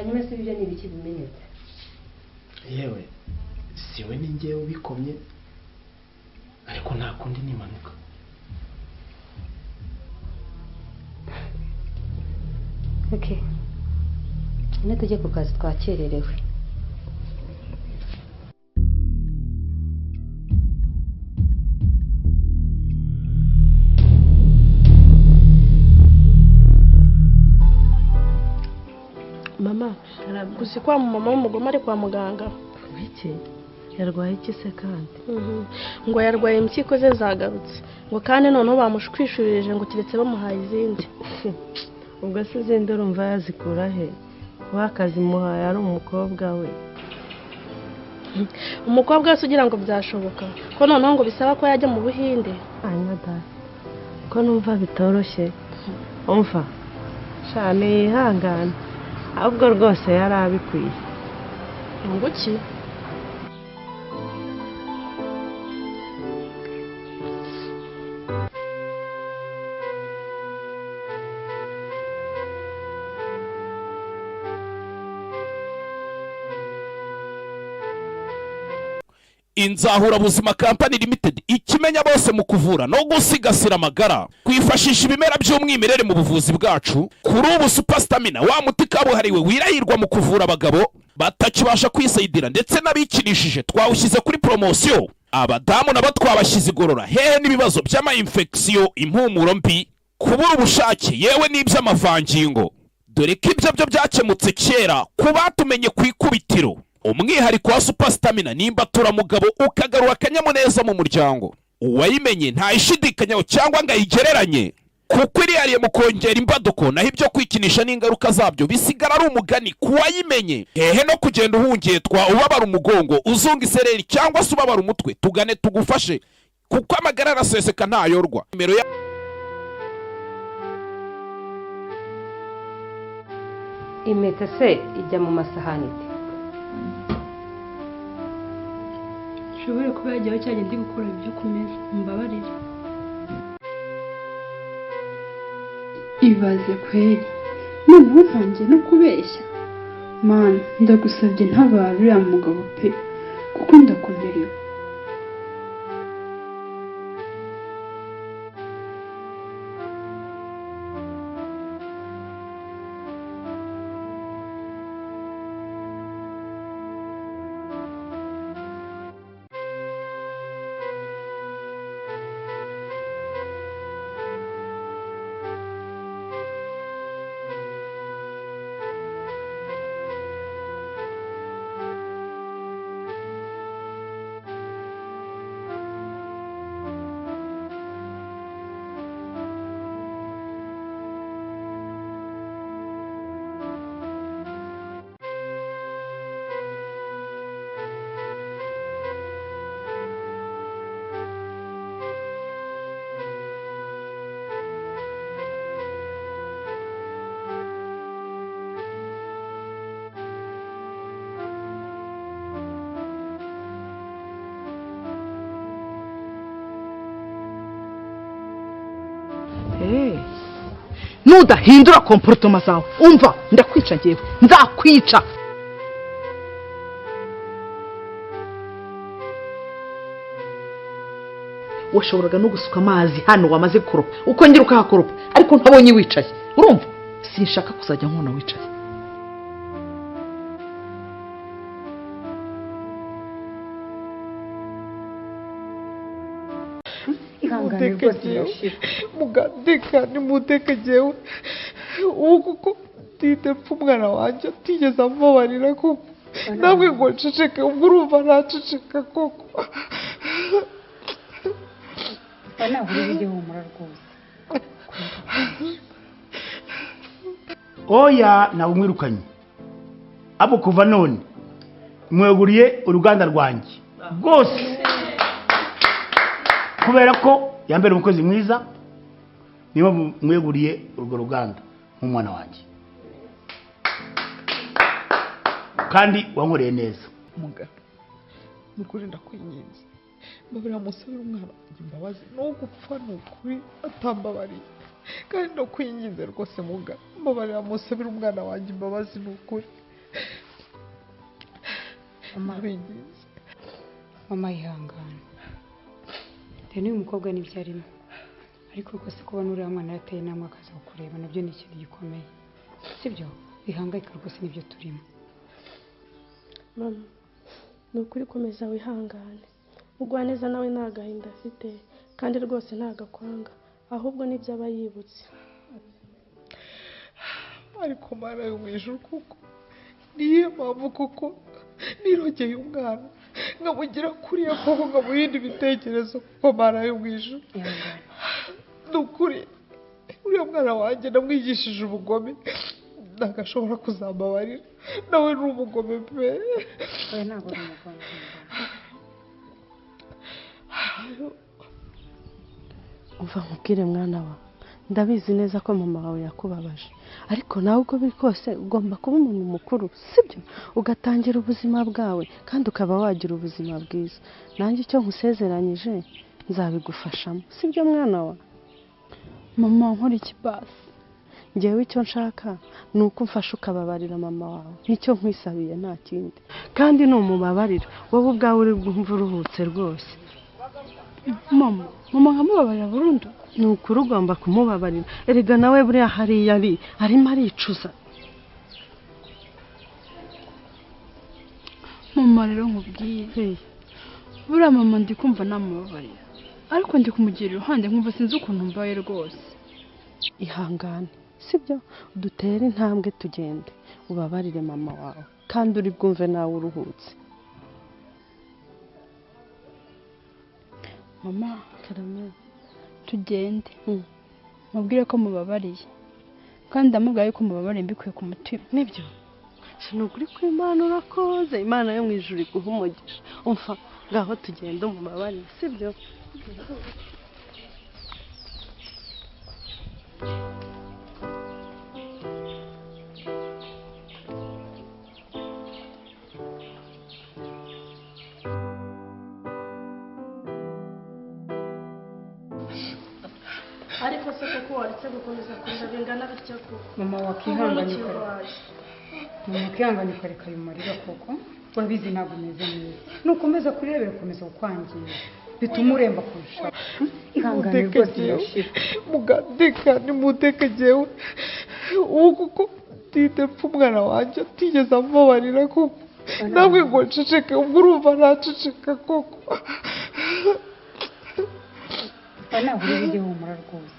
hanyuma se ibyo ni ibiki bimenetse? Yewe siwe ninjye ubikomye ariko nta kundi nimanuka. Okay. None tujye ku kazi twakererewe. Mama, gusa kwa mama w'umugoma ari kwa muganga. Iki yarwaye iki se kandi? Ngo yarwaye impyiko ze zagarutse. Ngo kandi noneho bamushwishurije ngo kiretse bamuhaye izindi. Ubwo se izindi urumva yazikura he? Wakazi muhaye ari umukobwa we. Umukobwa wese ugira ngo byashoboka ko noneho ngo bisaba ko yajya mu Buhinde. Anyada. Ko numva bitoroshye. Umva. Cyane yihangana. Ahubwo rwose yari abikwiye. Nguki? Inzahura Buzima Company Limited ikimenya bose mu kuvura no gusigasira amagara, kwifashisha ibimera by'umwimerere mu buvuzi bwacu. Kuri ubu Super Stamina wa muti kabuhariwe wirahirwa mu kuvura abagabo batakibasha kwisayidira ndetse n'abikinishije twawushyize kuri promotion. Abadamu nabo twabashyize igorora hehe n'ibibazo by'ama infection, impumuro mbi, kubura ubushake yewe n'iby'amavangingo. Dore ko ibyo byo byakemutse kera kubatumenye ku ikubitiro. Umwihariko wa Super Stamina nimba turamugabo ukagarura akanyamuneza mu muryango. Uwayimenye ntayishidikanyaho cyangwa ngo ayigereranye, kuko irihariye mu kongera imbaduko, naho ibyo kwikinisha n'ingaruka zabyo bisigara ari umugani kuwayimenye. Hehe no kugenda uhungetwa ubabara umugongo, uzunga isereri cyangwa se ubabara umutwe, tugane tugufashe kuko amagara araseseka ntayorwa. Nimero ya Impeta se ijya mu masahani ite? Shobora kuba yagiye cyane ndi gukora ibyo kumeza, mbabarira. Ibaze kweri. Noneho ntangiye no kubeshya. Man, ndagusabye ntabara uriya mugabo pe, kuko ndakomerewe. Nudahindura comportement zawe umva ndakwica ngewe, nzakwica. Washoboraga no gusuka amazi hano wamaze gukoropa ukongera ukahakoropa, ariko ntabonye wicaye. Urumva sinshaka kuzajya nkona wicaye. Mugadeka ni muteka jewe uko tite pfumwana wanje atigeze amubabarira koko, namwe ngo nceceke, ubwo urumva ntaceceka koko. Ntabwo uri igihumura rwose. Oya nawe mwirukanye abo kuva none mweguriye uruganda rwanjye rwose, kubera ko yambere umukozi mwiza niba mweguriye urwo ruganda nk'umwana wanjye kandi wankoreye neza. Muga nukuri ndakwinginze, mbabira musabira umwana imbabazi no gupfa nukuri atambabariye, kandi ndakwinginze rwose muga mbabarira musabira umwana wanjye imbabazi nukuri. mama yihangana rero uyu mukobwa nibyo arimo ariko rwose kubona uriya mwana yateye inama akaza kukureba nabyo ni ikintu gikomeye sibyo bihangayika rwose nibyo turimo mama ni ukuri komeza wihangane Mugwaneza nawe nta gahinda afite kandi rwose ntagakwanga ahubwo nibyo aba yibutse ariko mara yo mwijuru kuko niyo mpamvu kuko nirogeye umwana nkamugira kuriya koko nkamuhinda ibitekerezo kuko mara yo mwijuru ni ukuri uriya mwana wanjye namwigishije ubugome ntabwo ashobora kuzamubarira nawe ni umugome pe oya ntabwo ari umugome umva nkubwire mwana wa ndabizi neza ko mama wawe yakubabaje ariko nawe uko biri kose ugomba kuba umuntu mukuru sibyo ugatangira ubuzima bwawe kandi ukaba wagira ubuzima bwiza nanjye icyo nkusezeranyije nzabigufashamo sibyo mwana wa mama nkora iki basi ngewe icyo nshaka ni uko umfasha ukababarira mama wawe nicyo nkwisabiye nta kindi kandi numubabarira wowe ubwawe uri bwumva uruhutse rwose mama nkamubabarira burundu ni ukuri ugomba kumubabarira erega nawe buriya hariya arimo aricuza mama rero nkubwiye buriya mama ndi kumva namubabarira ariko ndi kumugira iruhande nkumva sinzi ukuntu mbaye rwose ihangane sibyo dutere intambwe tugende ubabarire mama wawe kandi uri bwumve nawe uruhutse mama karame tugende mubwire ko mubabariye kandi ndamubwira yuko mubabariye mbikuye ku mutima nibyo ni ukuri kw'Imana urakoze Imana yo mu ijuru iguha umugisha umva ngaho tugende umubabarire sibyo ariko se kuko waretse gukomeza kurira bingana bityo kuko mama wakihangana ukareka ayo marira koko urabizi ntabwo umeze neza nukomeza kurebera ukomeza kukwangiza bituma uremba kurushaho ihangane rwose irashira mugandeka nimuteke jewe ubu kuko nditepfa umwana wanjye atigeze amubabarira koko namwe ngo nceceke ubwo urumva ntaceceka koko ntabwo uri bujye humura rwose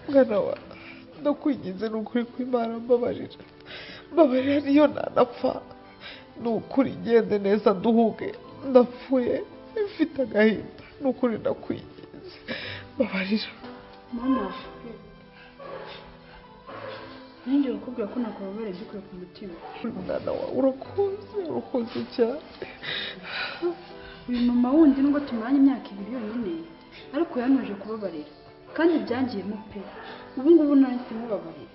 mwana wa ndakwigize ni ukuri kw'Imana mbabarira niyo nanapfa ni ukuri ngende neza nduhuke ndapfuye mfite agahinda ni ukuri ndakwigize mbabarira mama nindi bakubwira ko nakubabare mbikuye ku mutima mwana wa urakoze cyane uyu mama wundi nubwo tumaranye imyaka 2 yonyine ariko yanoje kubabarira kandi byangiyemo pe ubu ngubu nanjye mubabarira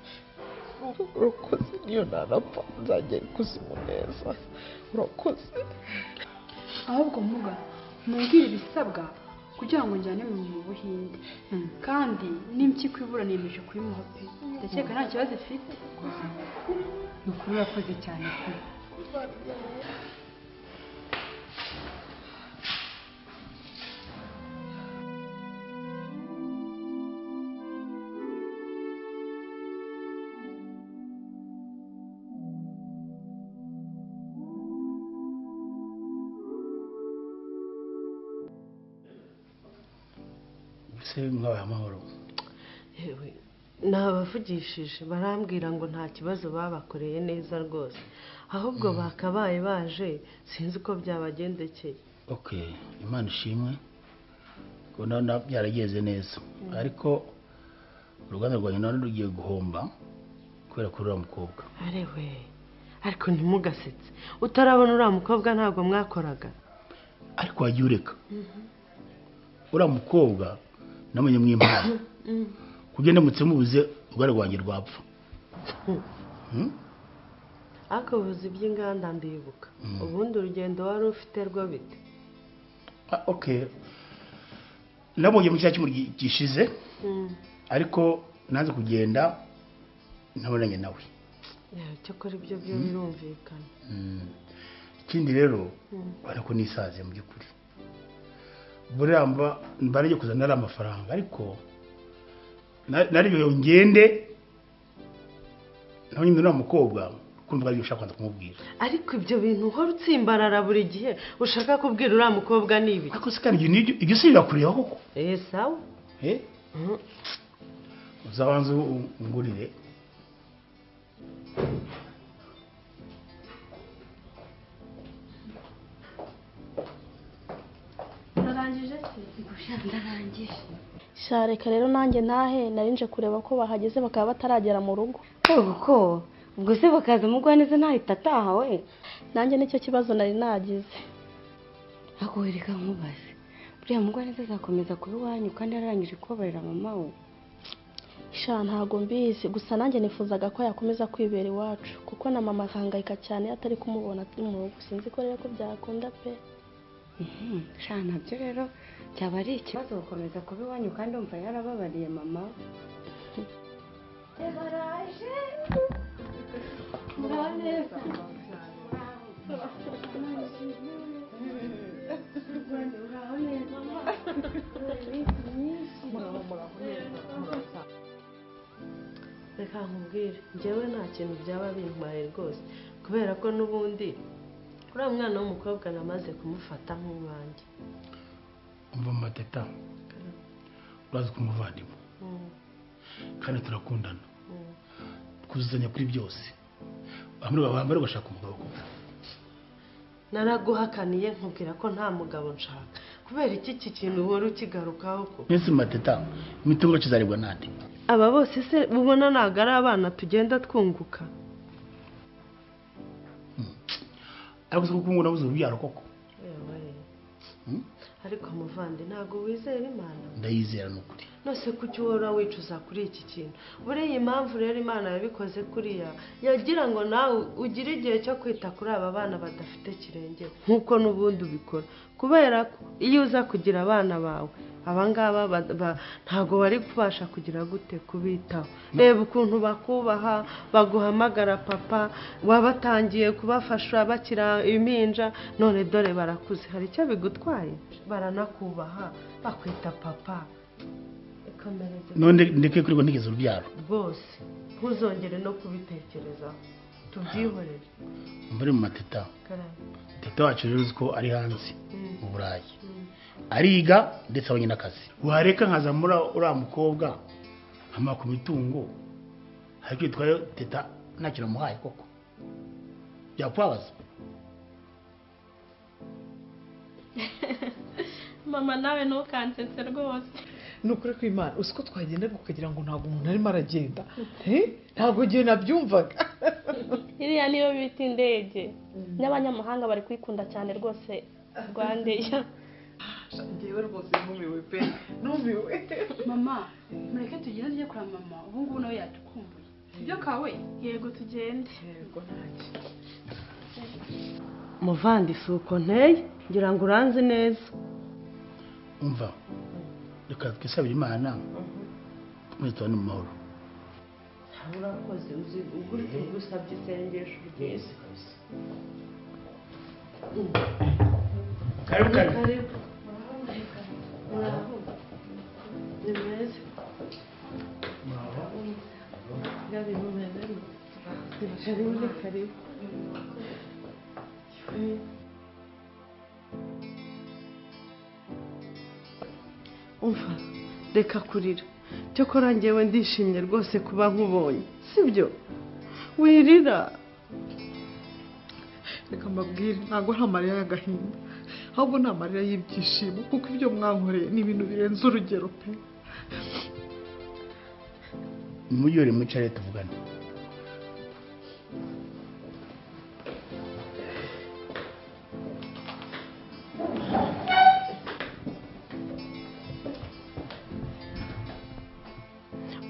urakoze niyo nanapfa nzagera ikuzimu neza urakoze ahubwo muga mubwire ibisabwa kugira ngo njyane mu Buhinde kandi n'impyiko ibura nemeje kuyimuha pe ndakeka nta kibazo ifite ni ukuri urakoze cyane pe se mwabaye amahoro yewe nabavugishije barambwira ngo nta kibazo babakoreye neza rwose ahubwo bakabaye baje sinzi uko byabagendekeye okay Imana ishimwe ko none byarageze neza ariko uruganda rwanyu none rugiye guhomba kubera ko uriya mukobwa arewe ariko ntimugasetse utarabona uriya mukobwa ntabwo mwakoraga ariko wagiye ureka uriya mukobwa namenye mw'impano kugenda mutse mubuze urwara rwanjye rwapfa ariko ubuzi by'inganda ndibuka ubundi urugendo wari ufite rwo bite okay nabonye mu cya kimwe gishize ariko nanze kugenda ntabonanye nawe cyakora ibyo byo birumvikana. ikindi rero ubona ko nisaze mu by'ukuri buriya mbaragiye kuzana ari amafaranga ariko nari ngende naho nyine uriya mukobwa kumva ari byo ushaka kwanza kumubwira. Ariko ibyo bintu uhora utsimbarara buri gihe ushaka kubwira uriya mukobwa ni ibi. Ariko se kandi ibyo si birakureba koko? Sawa. Uzabanza ungurire. Narangije se? Ndarangije. Reka rero nanjye ntahe narinje kureba ko bahageze bakaba bataragera mu rugo. Kuko ubwo se bakaza mugwaneza ntahita ataha we. Nanjye nicyo kibazo nari nagize. Akohereka nkubaze. Buriya mugwaneza azakomeza kuba iwanyu kandi yararangije kubabarira mama we. Ntago mbizi gusa nanjye nifuzaga ko yakomeza kwibera iwacu kuko na mama akangayika cyane atari kumubona mu rugo. Sinzi ko rero ko byakunda pe. Nabyo rero cyaba ari ikibazo gukomeza kuba iwanyu kandi umva yarababariye mama. Reka nkubwire njyewe nta kintu byaba bintwaye rwose kubera ko n'ubundi uriya mwana w'umukobwa namaze kumufata nk'umwanjye. Umva Mateta urazi ko umuvandimwe kandi turakundana twuzuzanya kuri byose wambere ugashaka umugabo koko. Naraguhakaniye nkubwira ko nta mugabo nshaka kubera iki kintu uhora ukigarukaho ko. Nese Mateta imitungo kizaribwa nande? Aba bose se ubona ntago ari abana tugenda twunguka. Ariko se kuko nabuze urubyaro koko. Ariko muvandi ntago wizera Imana? Ndayizera n'ukuri. Nose kuki uhora wicuza kuri iki kintu? Buriya impamvu rero Imana yabikoze kuriya yagira ngo nawe ugire igihe cyo kwita kuri aba bana badafite kirengera nk'uko n'ubundi ubikora kubera ko iyo uza kugira abana bawe abangaba ntago bari kubasha kugira gute kubitaho. Reba ukuntu bakubaha baguhamagara papa wabatangiye kubafasha bakira impinja none dore barakuze. Hari icyo bigutwaye? Baranakubaha bakwita papa. None ndeke kuri ngo ntigeze urubyaro rwose ntuzongere no kubitekerezaho tubyihorere. Mbere mu Mateta Teta wacu rero uzi ko ari hanze mu Burayi ariga ndetse abonye n'akazi. Wareka nkaza muri uriya mukobwa nkama ku mitungo ariko yitwaye Teta ntakira muhaye koko byakwabaza. Mama nawe ntukansetse rwose. Nukuri ko Imana uzi ko twagendaga ukagira ngo ntabwo umuntu arimo aragenda ntabwo ngiye nabyumvaga. Iriya niyo bita indege n'abanyamahanga bari kwikunda cyane rwose Rwandeya. Ngewe rwose numiwe pe numiwe. Mama mureke tugende tujye kura mama ubu ngubu nawe yatukumbuye sibyo kawe? Yego tugende. Yego ntacyo. Muvandi si uko nteye ngira ngo uranze neza. Umva reka twisabire Imana twese tubane mu mahoro. Urakoze uzi ugusabye isengesho ryiza. Karibu. Ni meza. Gabi mumeze. Karibu. Umva reka kurira cyokora njyewe ndishimye rwose kuba nkubonye sibyo wirira. Reka mbabwire ntabwo nta marira y'agahinda ahubwo nta marira y'ibyishimo kuko ibyo mwankoreye ni ibintu birenze urugero pe. Mujyore mwicare tuvugane.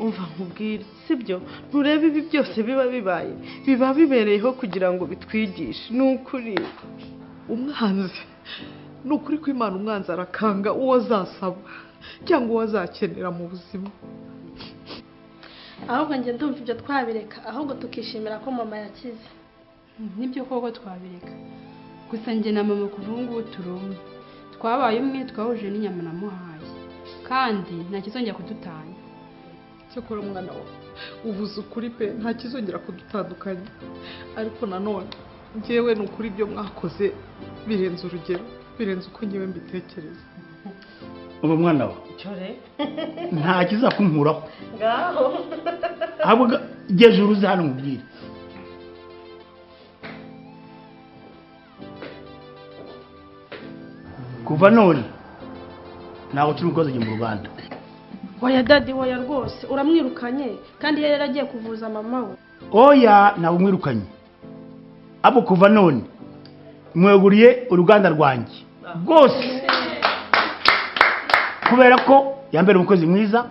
Umva nkubwire sibyo nturebe ibi byose biba bibereyeho kugira ngo bitwigishe. Ni ukuri umwanzi ni ukuri ko Imana umwanzi arakanga uwo azasaba cyangwa uwo azakenera mu buzima. ahubwo njye ndumva ibyo twabireka ahubwo tukishimira ko mama yakize. nibyo koko twabireka, gusa njye na mama kuva ubu ngubu turi umwe, twabaye umwe, twahuje n'inyama namuhaye kandi nta kizongera kudutanya. cyakora umwana wawe uvuze ukuri pe, nta kizongera kudutandukanya, ariko nanone njyewe ni ukuri ibyo mwakoze birenze urugero, birenze uko njyewe mbitekereza. ubu mwana wa nta kizakunkuraho ngaho ahubwo geje uruze hano mubwire. kuva none ntabwo turi mukozi mu ruganda. Oya dadi, oya rwose uramwirukanye kandi yari yaragiye kuvuza mama we. Oya ntabwo mwirukanye, abo kuva none mweguriye uruganda rwanjye rwose, kubera ko yambere umukozi mwiza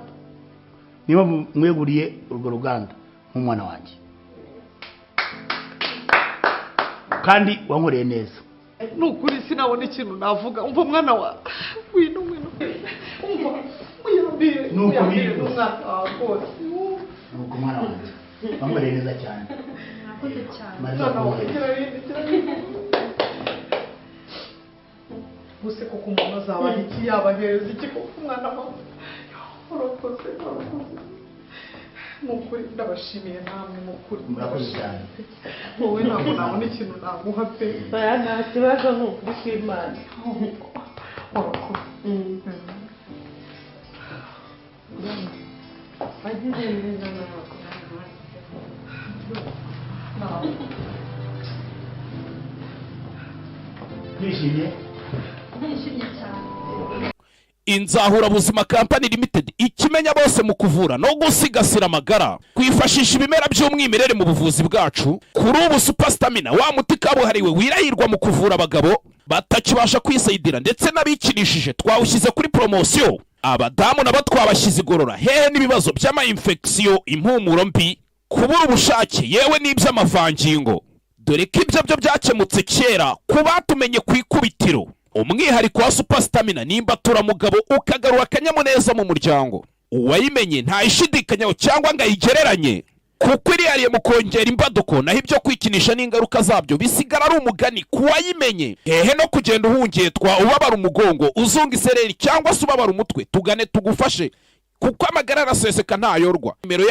niba mweguriye urwo ruganda nk'umwana wanjye kandi wankoreye neza. ni ukuri sinabona ikintu navuga. umva mwana wa wino umva uyambire umwana wawe rwose. nuko mwana wanjye wankoreye neza cyane. Murakoze cyane. mwana wawe gusa kuko umuntu azaba iki yabahereza iki kuko umwana wawe urakoze. ni ukuri ndabashimiye namwe, ni ukuri murakoze cyane. wowe ntabwo nabona ikintu naguha pe. oya nta kibazo ni ukuri kw'Imana. urakoze. wagize neza nawe. Twishimye Ndishimye cyane. Inzahurabuzima Company Limited ikimenya bose mu kuvura no gusigasira amagara, kwifashisha ibimera by'umwimerere mu buvuzi bwacu. Kuri ubu Superstamina wa muti kabuhariwe wirahirwa mu kuvura abagabo batakibasha kwisayidira ndetse n'abikinishije twawushyize kuri promotion. Abadamu nabo twabashyize igorora hehe n'ibibazo by'ama infection, impumuro mbi, kubura ubushake yewe n'iby'amavangingo. Dore ko ibyo byo byakemutse kera kubatumenye ku ikubitiro. Umwihariko wa Superstamina nimba turamugabo ukagarura akanyamuneza mu muryango. Uwayimenye ntayishidikanyaho cyangwa ngo ayigereranye, kuko irihariye mu kongera imbaduko, naho ibyo kwikinisha n'ingaruka zabyo bisigara ari umugani kuwayimenye. Hehe no kugenda uhungetwa ubabara umugongo, uzunga isereri cyangwa se ubabara umutwe, tugane tugufashe kuko amagara araseseka ntayorwa.